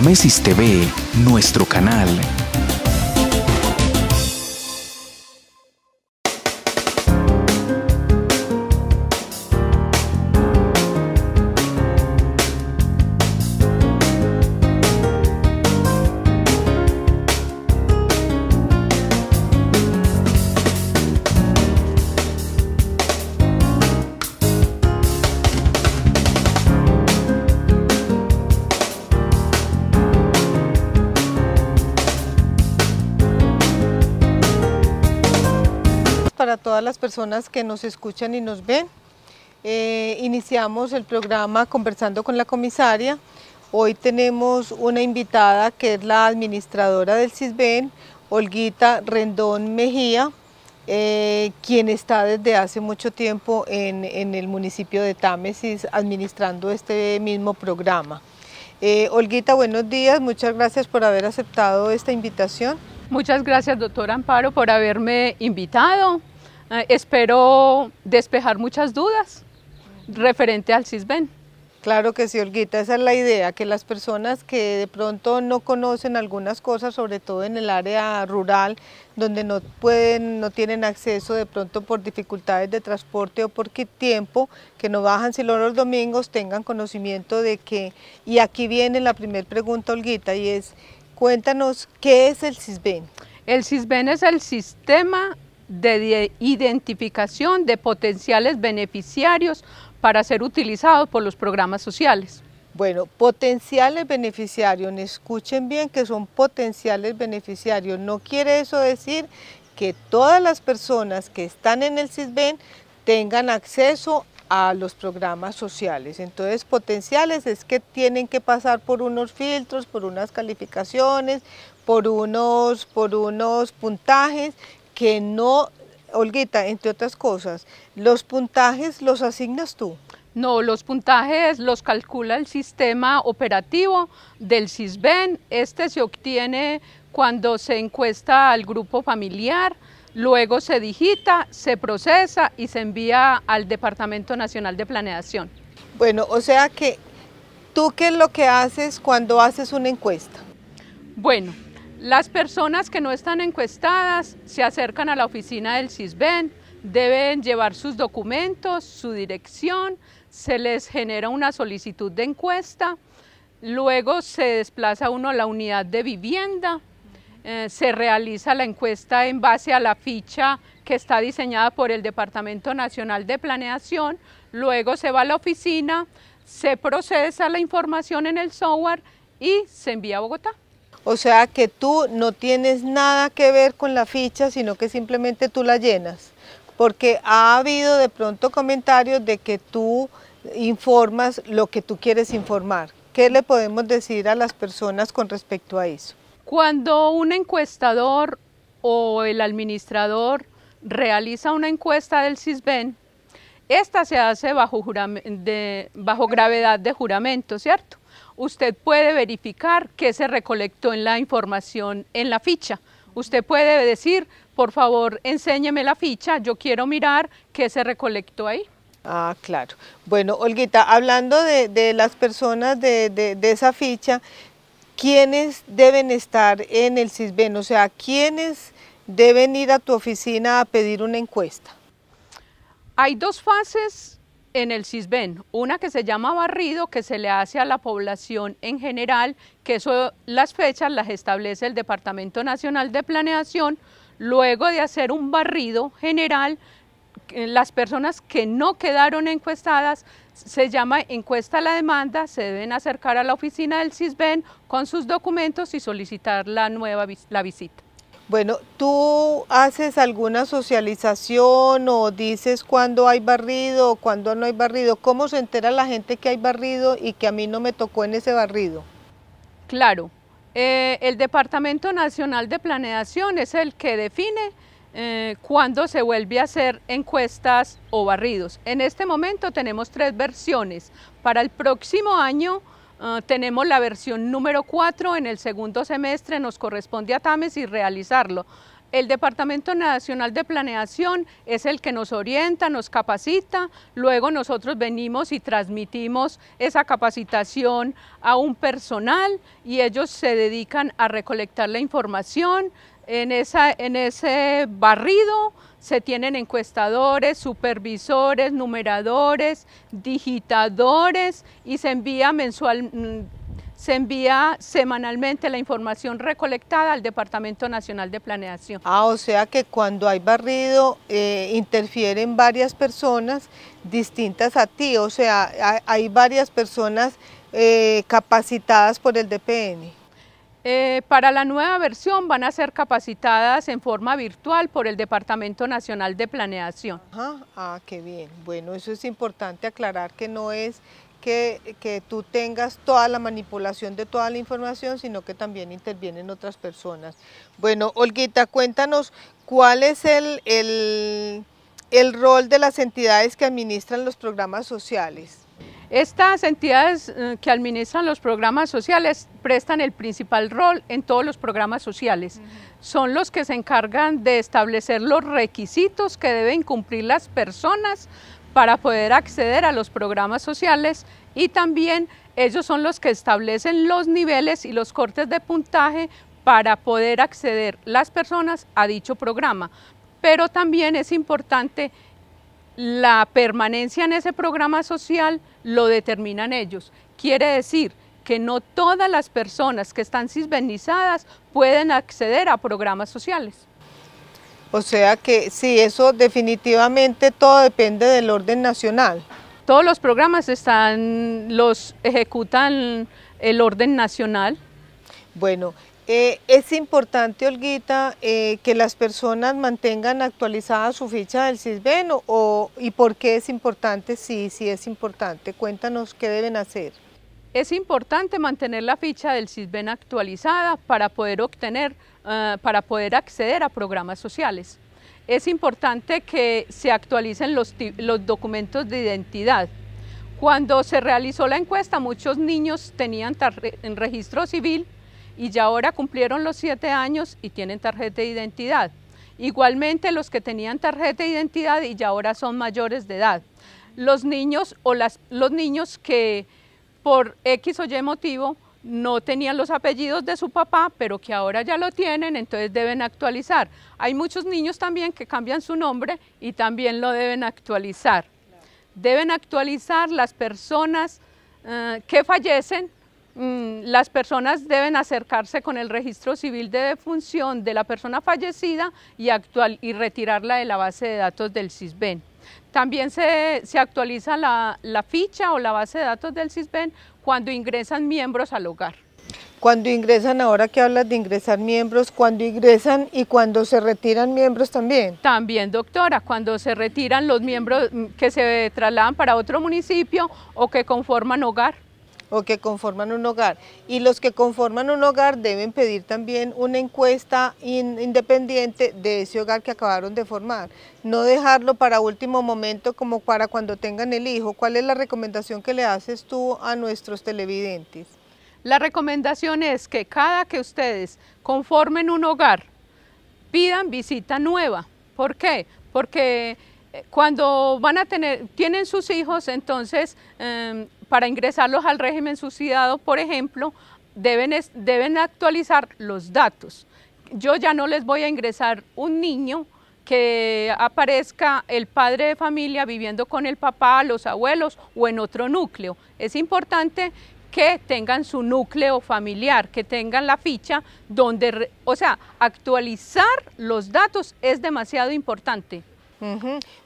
Támesis TV, nuestro canal. Para todas las personas que nos escuchan y nos ven, iniciamos el programa Conversando con la Comisaria. Hoy tenemos una invitada que es la administradora del CISBEN, Olguita Rendón Mejía, quien está desde hace mucho tiempo en el municipio de Támesis administrando este mismo programa. Olguita, buenos días, muchas gracias por haber aceptado esta invitación. Muchas gracias, doctora Amparo, por haberme invitado. Espero despejar muchas dudas referente al CISBEN. Claro que sí, Olguita, esa es la idea, que las personas que de pronto no conocen algunas cosas, sobre todo en el área rural, donde no tienen acceso de pronto por dificultades de transporte o por tiempo, que no bajan sino los domingos, tengan conocimiento de que, y aquí viene la primera pregunta, Olguita, y es, cuéntanos, ¿qué es el CISBEN? El CISBEN es el Sistema de Identificación de Potenciales Beneficiarios para ser utilizados por los programas sociales. Bueno, potenciales beneficiarios, escuchen bien que son potenciales beneficiarios, no quiere eso decir que todas las personas que están en el CISBEN tengan acceso a los programas sociales. Entonces, potenciales es que tienen que pasar por unos filtros, por unas calificaciones, por unos puntajes que no, Olguita, entre otras cosas, ¿los puntajes los asignas tú? No, los puntajes los calcula el sistema operativo del CISBEN. Este se obtiene cuando se encuesta al grupo familiar, luego se digita, se procesa y se envía al Departamento Nacional de Planeación. Bueno, o sea que, ¿tú qué es lo que haces cuando haces una encuesta? Bueno, las personas que no están encuestadas se acercan a la oficina del CISBEN, deben llevar sus documentos, su dirección, se les genera una solicitud de encuesta, luego se desplaza uno a la unidad de vivienda, se realiza la encuesta en base a la ficha que está diseñada por el Departamento Nacional de Planeación, luego se va a la oficina, se procesa la información en el software y se envía a Bogotá. O sea que tú no tienes nada que ver con la ficha, sino que simplemente tú la llenas, porque ha habido de pronto comentarios de que tú informas lo que tú quieres informar. ¿Qué le podemos decir a las personas con respecto a eso? Cuando un encuestador o el administrador realiza una encuesta del CISBEN, esta se hace bajo gravedad de juramento, ¿cierto? Usted puede verificar qué se recolectó en la información en la ficha. Usted puede decir, por favor, enséñeme la ficha, yo quiero mirar qué se recolectó ahí. Ah, claro. Bueno, Olguita, hablando de las personas de esa ficha, ¿quiénes deben estar en el CISBEN? O sea, ¿quiénes deben ir a tu oficina a pedir una encuesta? Hay dos fases en el CISBEN, una que se llama barrido, que se le hace a la población en general, que eso, las fechas las establece el Departamento Nacional de Planeación. Luego de hacer un barrido general, las personas que no quedaron encuestadas, se llama encuesta a la demanda, se deben acercar a la oficina del CISBEN con sus documentos y solicitar la visita. Bueno, ¿tú haces alguna socialización o dices cuándo hay barrido o cuándo no hay barrido? ¿Cómo se entera la gente que hay barrido y que a mí no me tocó en ese barrido? Claro, el Departamento Nacional de Planeación es el que define cuándo se vuelve a hacer encuestas o barridos. En este momento tenemos 3 versiones. Para el próximo año tenemos la versión número 4, en el segundo semestre nos corresponde a Támesis realizarlo. El Departamento Nacional de Planeación es el que nos orienta, nos capacita, luego nosotros venimos y transmitimos esa capacitación a un personal y ellos se dedican a recolectar la información. En ese barrido se tienen encuestadores, supervisores, numeradores, digitadores y se envía semanalmente la información recolectada al Departamento Nacional de Planeación. O sea que cuando hay barrido interfieren varias personas distintas a ti, o sea, hay varias personas capacitadas por el DPN. Para la nueva versión van a ser capacitadas en forma virtual por el Departamento Nacional de Planeación. Qué bien. Bueno, eso es importante aclarar, que no es que tú tengas toda la manipulación de toda la información, sino que también intervienen otras personas. Bueno, Olguita, cuéntanos cuál es el rol de las entidades que administran los programas sociales. Estas entidades que administran los programas sociales prestan el principal rol en todos los programas sociales. Son los que se encargan de establecer los requisitos que deben cumplir las personas para poder acceder a los programas sociales y también ellos son los que establecen los niveles y los cortes de puntaje para poder acceder las personas a dicho programa. Pero también es importante la permanencia en ese programa social, lo determinan ellos. Quiere decir que no todas las personas que están sisbenizadas pueden acceder a programas sociales. O sea que sí, eso definitivamente todo depende del orden nacional. Todos los programas los ejecutan el orden nacional. Bueno, es importante, Olguita, que las personas mantengan actualizada su ficha del Sisbén y por qué es importante. Sí es importante. Cuéntanos qué deben hacer. Es importante mantener la ficha del Sisbén actualizada para poder acceder a programas sociales. Es importante que se actualicen los documentos de identidad. Cuando se realizó la encuesta, muchos niños tenían en registro civil y ya ahora cumplieron los 7 años y tienen tarjeta de identidad. Igualmente los que tenían tarjeta de identidad y ya ahora son mayores de edad. Los niños los niños que por X o Y motivo no tenían los apellidos de su papá, pero que ahora ya lo tienen, entonces deben actualizar. Hay muchos niños también que cambian su nombre y también lo deben actualizar. Deben actualizar las personas que fallecen. Las personas deben acercarse con el registro civil de defunción de la persona fallecida y retirarla de la base de datos del Sisbén. También se actualiza la ficha o la base de datos del Sisbén cuando ingresan miembros al hogar. Cuando ingresan, ahora que hablas de ingresar miembros, cuando ingresan y cuando se retiran miembros también. También, doctora, cuando se retiran los miembros que se trasladan para otro municipio o que conforman hogar. O que conforman un hogar. Y los que conforman un hogar deben pedir también una encuesta independiente de ese hogar que acabaron de formar. No dejarlo para último momento como para cuando tengan el hijo. ¿Cuál es la recomendación que le haces tú a nuestros televidentes? La recomendación es que cada que ustedes conformen un hogar, pidan visita nueva. ¿Por qué? Porque cuando tienen sus hijos, entonces para ingresarlos al régimen subsidiado, por ejemplo, deben actualizar los datos. Yo ya no les voy a ingresar un niño que aparezca el padre de familia viviendo con el papá, los abuelos o en otro núcleo. Es importante que tengan su núcleo familiar, que tengan la ficha donde, actualizar los datos es demasiado importante.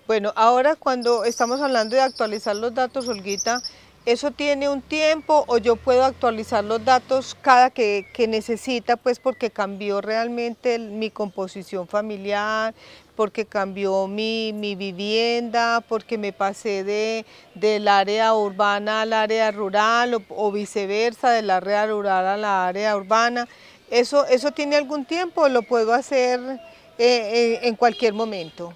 Bueno, ahora cuando estamos hablando de actualizar los datos, Olguita, ¿eso tiene un tiempo o yo puedo actualizar los datos cada que necesita, pues porque cambió realmente mi composición familiar, porque cambió mi vivienda, porque me pasé del área urbana al área rural o viceversa, del área rural a la área urbana? ¿Eso tiene algún tiempo o lo puedo hacer en cualquier momento?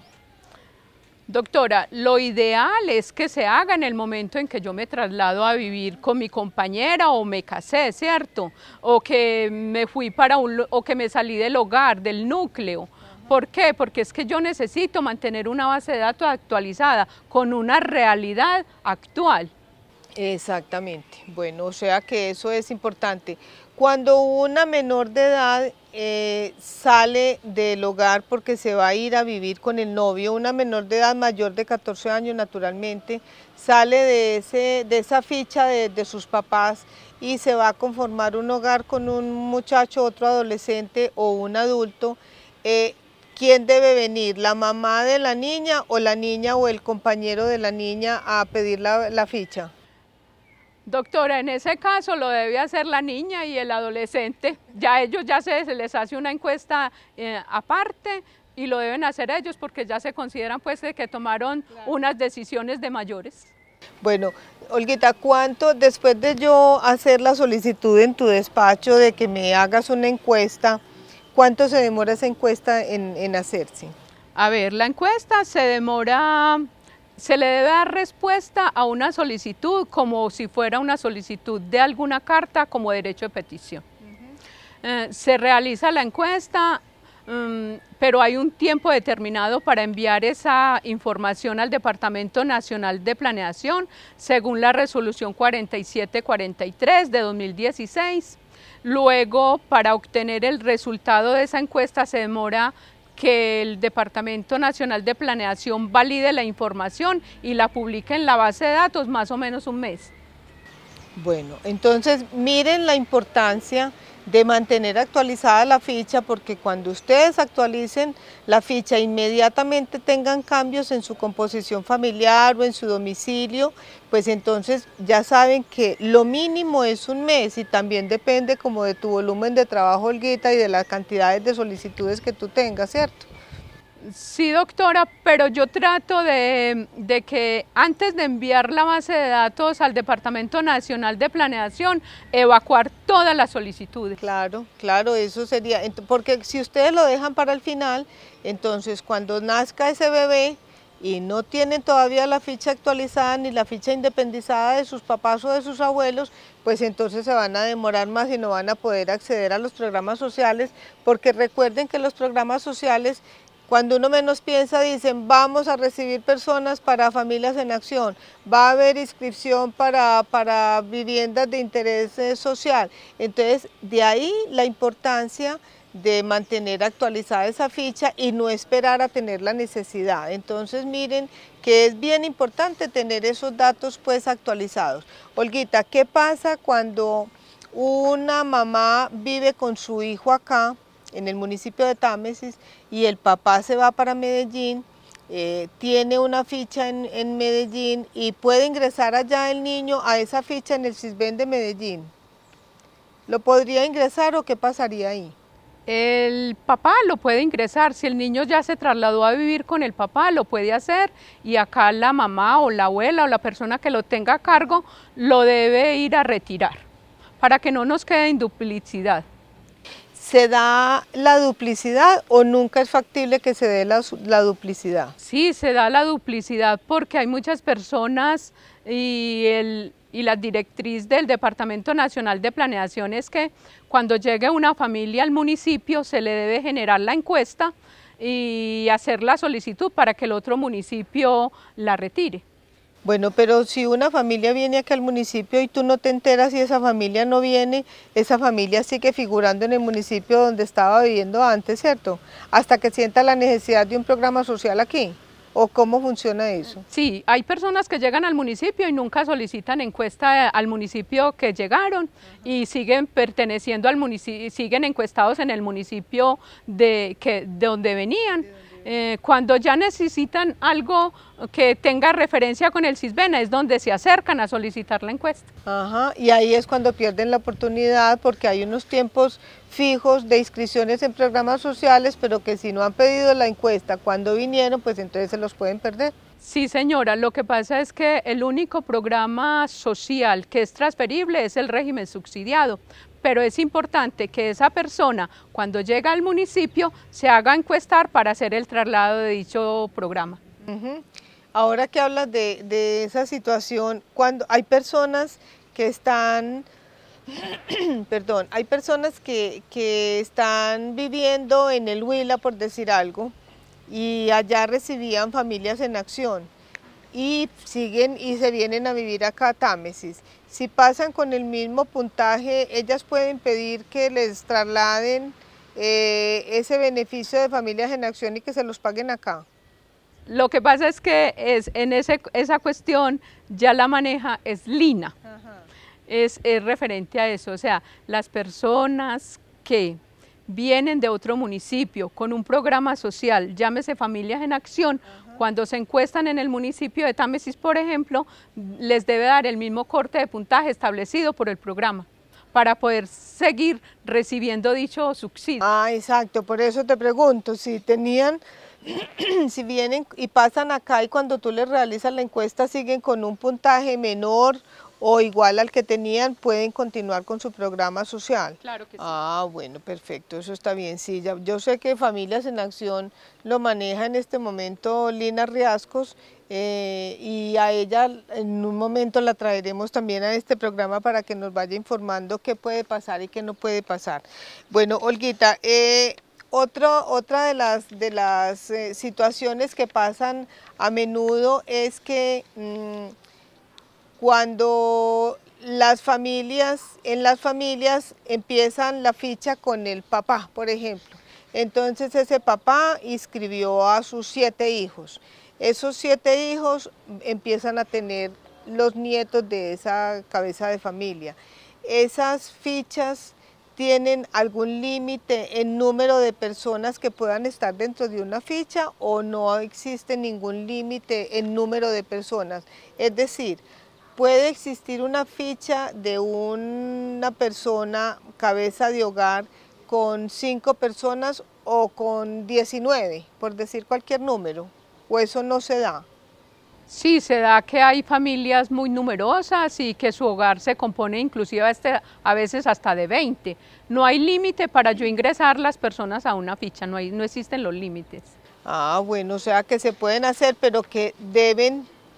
Doctora, lo ideal es que se haga en el momento en que yo me traslado a vivir con mi compañera o me casé, ¿cierto? O que me fui o que me salí del hogar, del núcleo. ¿Por qué? Porque es que yo necesito mantener una base de datos actualizada con una realidad actual. Exactamente. Bueno, o sea que eso es importante. Cuando una menor de edad sale del hogar porque se va a ir a vivir con el novio, una menor de edad mayor de 14 años naturalmente, sale de esa ficha de sus papás y se va a conformar un hogar con un muchacho, otro adolescente o un adulto, ¿quién debe venir? ¿La mamá de la niña o el compañero de la niña a pedir la ficha? Doctora, en ese caso lo debe hacer la niña y el adolescente. Ya ellos se les hace una encuesta aparte y lo deben hacer ellos porque ya se consideran pues que tomaron unas decisiones de mayores. Bueno, Olguita, ¿cuánto después de yo hacer la solicitud en tu despacho de que me hagas una encuesta, cuánto se demora esa encuesta en hacerse? A ver, la encuesta se demora. Se le debe dar respuesta a una solicitud como si fuera una solicitud de alguna carta como derecho de petición. Se realiza la encuesta, pero hay un tiempo determinado para enviar esa información al Departamento Nacional de Planeación, según la resolución 4743 de 2016. Luego, para obtener el resultado de esa encuesta se demora que el Departamento Nacional de Planeación valide la información y la publique en la base de datos más o menos un mes. Bueno, entonces miren la importancia de mantener actualizada la ficha, porque cuando ustedes actualicen la ficha inmediatamente tengan cambios en su composición familiar o en su domicilio, pues entonces ya saben que lo mínimo es un mes y también depende como de tu volumen de trabajo, Olguita, y de las cantidades de solicitudes que tú tengas, ¿cierto? Sí, doctora, pero yo trato de que antes de enviar la base de datos al Departamento Nacional de Planeación, evacuar todas las solicitudes. Claro, claro, eso sería, porque si ustedes lo dejan para el final, entonces cuando nazca ese bebé y no tienen todavía la ficha actualizada ni la ficha independizada de sus papás o de sus abuelos, pues entonces se van a demorar más y no van a poder acceder a los programas sociales, porque recuerden que los programas sociales, cuando uno menos piensa, dicen vamos a recibir personas para familias en acción, va a haber inscripción para viviendas de interés social. Entonces, de ahí la importancia de mantener actualizada esa ficha y no esperar a tener la necesidad. Entonces, miren que es bien importante tener esos datos pues actualizados. Olguita, ¿qué pasa cuando una mamá vive con su hijo acá, en el municipio de Támesis, y el papá se va para Medellín, tiene una ficha en Medellín y puede ingresar allá el niño a esa ficha en el Sisbén de Medellín? ¿Lo podría ingresar o qué pasaría ahí? El papá lo puede ingresar, si el niño ya se trasladó a vivir con el papá, lo puede hacer y acá la mamá o la abuela o la persona que lo tenga a cargo lo debe ir a retirar para que no nos quede en duplicidad. ¿Se da la duplicidad o nunca es factible que se dé la duplicidad? Sí, se da la duplicidad porque hay muchas personas y la directriz del Departamento Nacional de Planeación es que cuando llegue una familia al municipio se le debe generar la encuesta y hacer la solicitud para que el otro municipio la retire. Bueno, pero si una familia viene aquí al municipio y tú no te enteras y esa familia no viene, esa familia sigue figurando en el municipio donde estaba viviendo antes, ¿cierto? Hasta que sienta la necesidad de un programa social aquí. ¿O cómo funciona eso? Sí, hay personas que llegan al municipio y nunca solicitan encuesta al municipio que llegaron y siguen perteneciendo al municipio, siguen encuestados en el municipio de donde venían. Cuando ya necesitan algo que tenga referencia con el Sisbén es donde se acercan a solicitar la encuesta. Ajá, y ahí es cuando pierden la oportunidad porque hay unos tiempos fijos de inscripciones en programas sociales, pero que si no han pedido la encuesta cuando vinieron, pues entonces se los pueden perder. Sí, señora, lo que pasa es que el único programa social que es transferible es el régimen subsidiado, pero es importante que esa persona, cuando llega al municipio, se haga encuestar para hacer el traslado de dicho programa. Ahora que hablas de esa situación, cuando hay personas que están perdón, hay personas que están viviendo en el Huila, por decir algo, y allá recibían Familias en Acción y siguen y se vienen a vivir acá a Támesis. Si pasan con el mismo puntaje, ellas pueden pedir que les trasladen ese beneficio de Familias en Acción y que se los paguen acá. Lo que pasa es que esa cuestión ya la maneja es Lina. Ajá. Es referente a eso, o sea, las personas que vienen de otro municipio con un programa social, llámese Familias en Acción, ajá, cuando se encuestan en el municipio de Támesis, por ejemplo, les debe dar el mismo corte de puntaje establecido por el programa para poder seguir recibiendo dicho subsidio. Ah, exacto, por eso te pregunto, si tenían, si vienen y pasan acá y cuando tú les realizas la encuesta siguen con un puntaje menor o igual al que tenían, pueden continuar con su programa social. Claro que sí. Ah, bueno, perfecto, eso está bien. Sí, yo sé que Familias en Acción lo maneja en este momento Lina Riascos y a ella en un momento la traeremos también a este programa para que nos vaya informando qué puede pasar y qué no puede pasar. Bueno, Olguita, otra de las situaciones que pasan a menudo es que cuando en las familias empiezan la ficha con el papá, por ejemplo. Entonces ese papá inscribió a sus 7 hijos. Esos 7 hijos empiezan a tener los nietos de esa cabeza de familia. Esas fichas ¿tienen algún límite en número de personas que puedan estar dentro de una ficha o no existe ningún límite en número de personas? Es decir, ¿puede existir una ficha de una persona cabeza de hogar con 5 personas o con 19, por decir cualquier número? ¿O eso no se da? Sí, se da que hay familias muy numerosas y que su hogar se compone inclusive a veces hasta de 20. No hay límite para yo ingresar las personas a una ficha, no existen los límites. Ah, bueno, o sea que se pueden hacer, pero que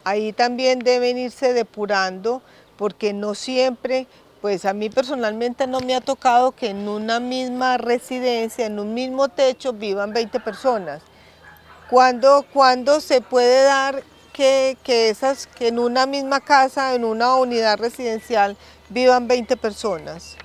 ahí también deben irse depurando, porque no siempre, pues a mí personalmente no me ha tocado que en una misma residencia, en un mismo techo, vivan 20 personas. ¿Cuándo se puede dar que en una misma casa, en una unidad residencial, vivan 20 personas?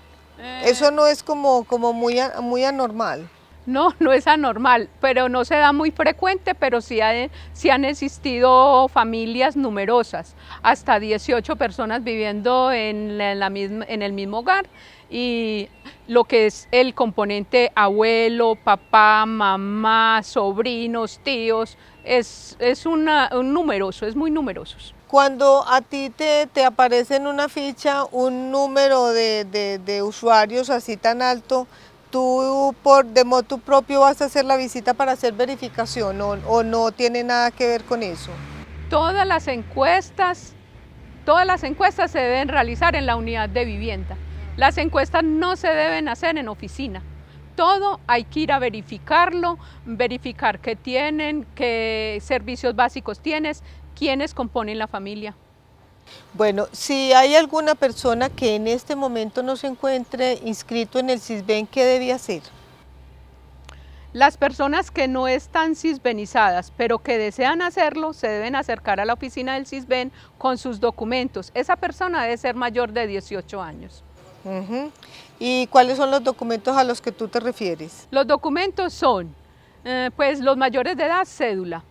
Eso no es como muy anormal. No, no es anormal, pero no se da muy frecuente, pero sí han existido familias numerosas, hasta 18 personas viviendo en el mismo hogar, y lo que es el componente abuelo, papá, mamá, sobrinos, tíos, es numeroso, es muy numerosos. Cuando a ti te aparece en una ficha un número de usuarios así tan alto, ¿tú de motu propio vas a hacer la visita para hacer verificación o no tiene nada que ver con eso? Todas las encuestas se deben realizar en la unidad de vivienda. Las encuestas no se deben hacer en oficina. Todo hay que ir a verificarlo, verificar qué tienen, qué servicios básicos tienes, quiénes componen la familia. Bueno, si hay alguna persona que en este momento no se encuentre inscrito en el Sisbén, ¿qué debe hacer? Las personas que no están sisbenizadas, pero que desean hacerlo, se deben acercar a la oficina del Sisbén con sus documentos. Esa persona debe ser mayor de 18 años. ¿Y cuáles son los documentos a los que tú te refieres? Los documentos son, pues los mayores de edad, cédula.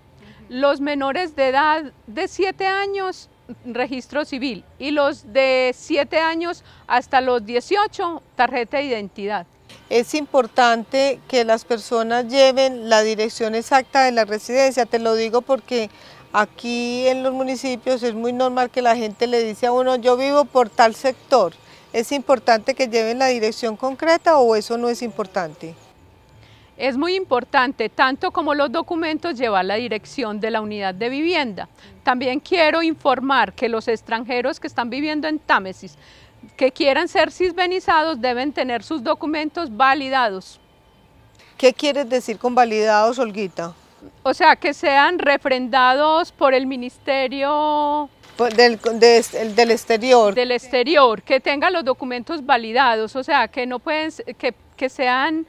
Los menores de edad de 7 años, registro civil, y los de 7 años hasta los 18, tarjeta de identidad. Es importante que las personas lleven la dirección exacta de la residencia, te lo digo porque aquí en los municipios es muy normal que la gente le dice a uno, yo vivo por tal sector. ¿Es importante que lleven la dirección concreta o eso no es importante? Es muy importante, tanto como los documentos, llevar la dirección de la unidad de vivienda. También quiero informar que los extranjeros que están viviendo en Támesis, que quieran ser sisbenizados, deben tener sus documentos validados. ¿Qué quieres decir con validados, Olguita? O sea, que sean refrendados por el Ministerio del exterior. Del exterior, que tengan los documentos validados, o sea, que no pueden, que sean...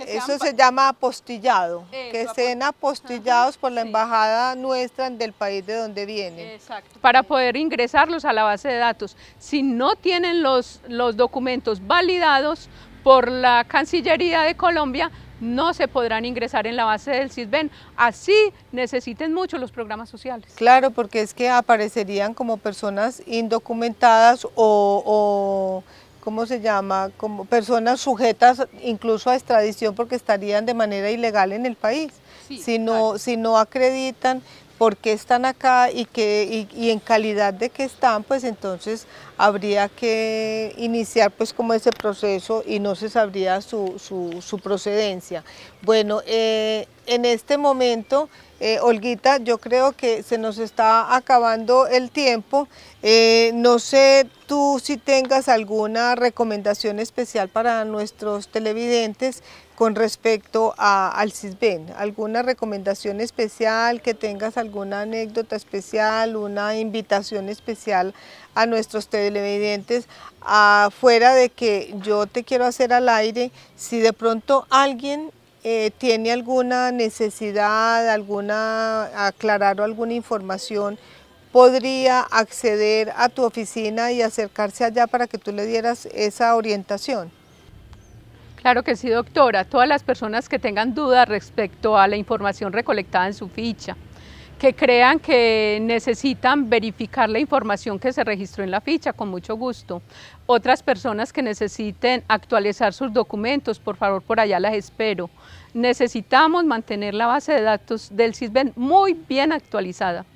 Eso se llama apostillado, que estén apostillados por la embajada nuestra del país de donde vienen. Exacto. Para poder ingresarlos a la base de datos. Si no tienen los documentos validados por la Cancillería de Colombia, no se podrán ingresar en la base del SISBEN, así necesiten mucho los programas sociales. Claro, porque es que aparecerían como personas indocumentadas o ¿cómo se llama? Como personas sujetas incluso a extradición porque estarían de manera ilegal en el país. Sí, si no acreditan por qué están acá y en calidad de que están, pues entonces habría que iniciar pues como ese proceso y no se sabría su procedencia. Bueno, en este momento, Olguita, yo creo que se nos está acabando el tiempo. No sé tú si tengas alguna recomendación especial para nuestros televidentes con respecto al SISBEN, alguna recomendación especial, que tengas alguna anécdota especial, una invitación especial a nuestros televidentes, fuera de que yo te quiero hacer al aire, si de pronto alguien tiene alguna necesidad, aclarar alguna información, podría acceder a tu oficina y acercarse allá para que tú le dieras esa orientación. Claro que sí, doctora. Todas las personas que tengan dudas respecto a la información recolectada en su ficha, que crean que necesitan verificar la información que se registró en la ficha, con mucho gusto. Otras personas que necesiten actualizar sus documentos, por favor, por allá las espero. Necesitamos mantener la base de datos del SISBEN muy bien actualizada.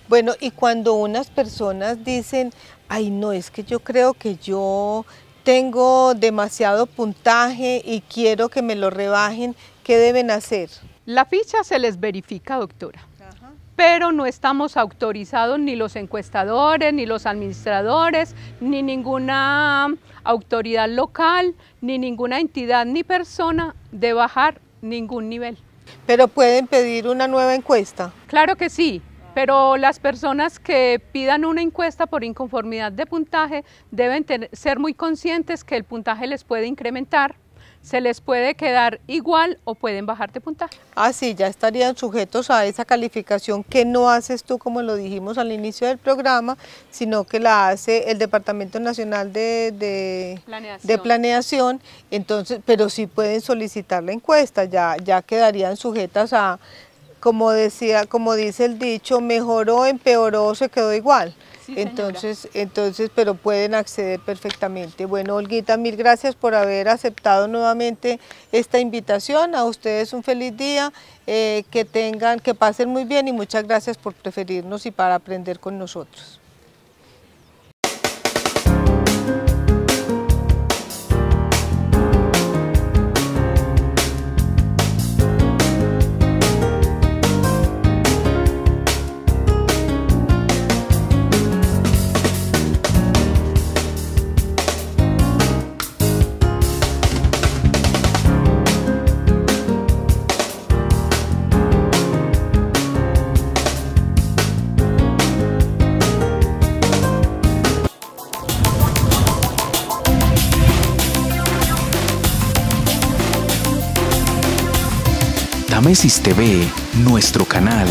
Bueno, y cuando unas personas dicen, ay no, es que yo creo que yo tengo demasiado puntaje y quiero que me lo rebajen, ¿qué deben hacer? La ficha se les verifica, doctora. Ajá. Pero no estamos autorizados ni los encuestadores, ni los administradores, ni ninguna autoridad local, ni ninguna entidad ni persona de bajar ningún nivel. ¿Pero pueden pedir una nueva encuesta? Claro que sí. Pero las personas que pidan una encuesta por inconformidad de puntaje deben ser muy conscientes que el puntaje les puede incrementar, se les puede quedar igual o pueden bajar de puntaje. Ah, sí, ya estarían sujetos a esa calificación que no haces tú, como lo dijimos al inicio del programa, sino que la hace el Departamento Nacional de Planeación. Entonces, pero sí pueden solicitar la encuesta, ya quedarían sujetas a... Como dice el dicho, mejoró, empeoró, se quedó igual. Sí, entonces, pero pueden acceder perfectamente. Bueno, Olguita, mil gracias por haber aceptado nuevamente esta invitación. A ustedes un feliz día, que pasen muy bien y muchas gracias por preferirnos y para aprender con nosotros. Tamesis TV, nuestro canal.